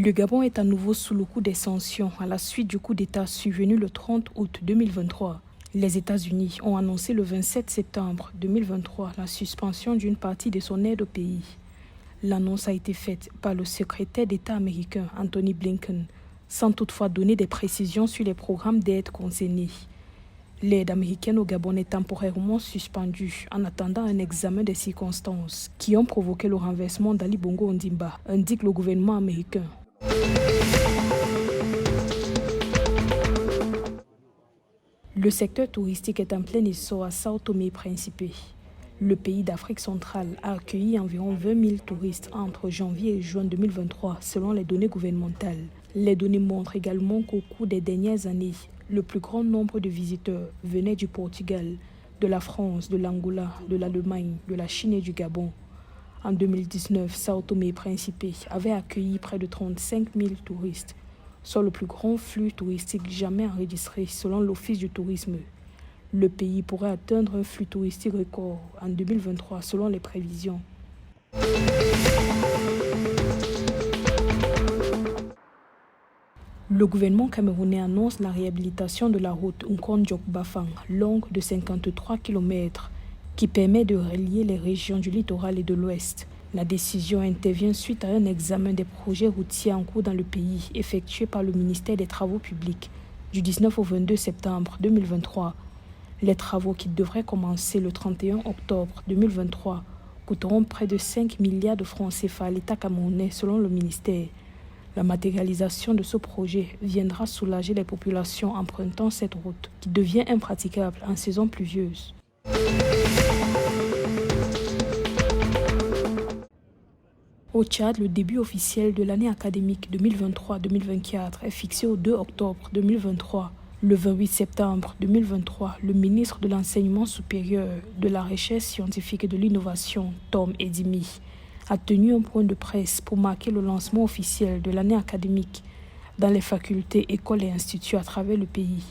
Le Gabon est à nouveau sous le coup des sanctions à la suite du coup d'État survenu le 30 août 2023. Les États-Unis ont annoncé le 27 septembre 2023 la suspension d'une partie de son aide au pays. L'annonce a été faite par le secrétaire d'État américain Anthony Blinken, sans toutefois donner des précisions sur les programmes d'aide concernés. L'aide américaine au Gabon est temporairement suspendue en attendant un examen des circonstances qui ont provoqué le renversement d'Ali Bongo Ondimba, indique le gouvernement américain. Le secteur touristique est en plein essor à Sao Tomé et Principe. Le pays d'Afrique centrale a accueilli environ 20 000 touristes entre janvier et juin 2023, selon les données gouvernementales. Les données montrent également qu'au cours des dernières années, le plus grand nombre de visiteurs venaient du Portugal, de la France, de l'Angola, de l'Allemagne, de la Chine et du Gabon. En 2019, Sao Tomé et Principe avait accueilli près de 35 000 touristes, soit le plus grand flux touristique jamais enregistré selon l'Office du tourisme. Le pays pourrait atteindre un flux touristique record en 2023 selon les prévisions. Le gouvernement camerounais annonce la réhabilitation de la route Nkondjock-Bafang, longue de 53 km, qui permet de relier les régions du littoral et de l'Ouest. La décision intervient suite à un examen des projets routiers en cours dans le pays effectué par le ministère des Travaux publics du 19 au 22 septembre 2023. Les travaux qui devraient commencer le 31 octobre 2023 coûteront près de 5 milliards de francs CFA à l'État camerounais selon le ministère. La matérialisation de ce projet viendra soulager les populations empruntant cette route qui devient impraticable en saison pluvieuse. Au Tchad, le début officiel de l'année académique 2023-2024 est fixé au 2 octobre 2023. Le 28 septembre 2023, le ministre de l'Enseignement supérieur, de la Recherche scientifique et de l'Innovation, Tom Edimi, a tenu un point de presse pour marquer le lancement officiel de l'année académique dans les facultés, écoles et instituts à travers le pays.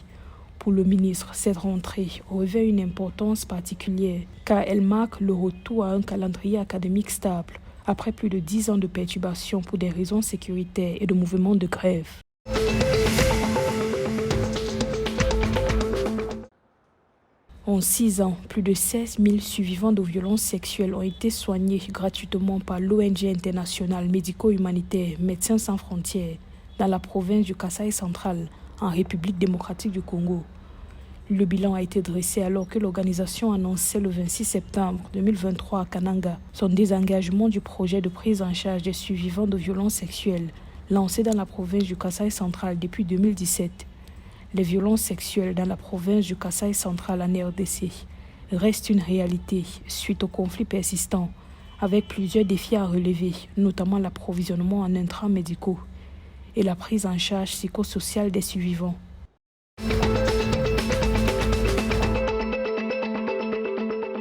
Pour le ministre, cette rentrée revêt une importance particulière car elle marque le retour à un calendrier académique stable après plus de 10 ans de perturbations pour des raisons sécuritaires et de mouvements de grève. En 6 ans, plus de 16 000 survivants de violences sexuelles ont été soignés gratuitement par l'ONG internationale médico-humanitaire Médecins sans frontières dans la province du Kasaï central, en République démocratique du Congo. Le bilan a été dressé alors que l'organisation annonçait le 26 septembre 2023 à Kananga son désengagement du projet de prise en charge des survivants de violences sexuelles lancé dans la province du Kasaï central depuis 2017. Les violences sexuelles dans la province du Kasaï central en RDC restent une réalité suite aux conflits persistants, avec plusieurs défis à relever, notamment l'approvisionnement en intrants médicaux et la prise en charge psychosociale des survivants.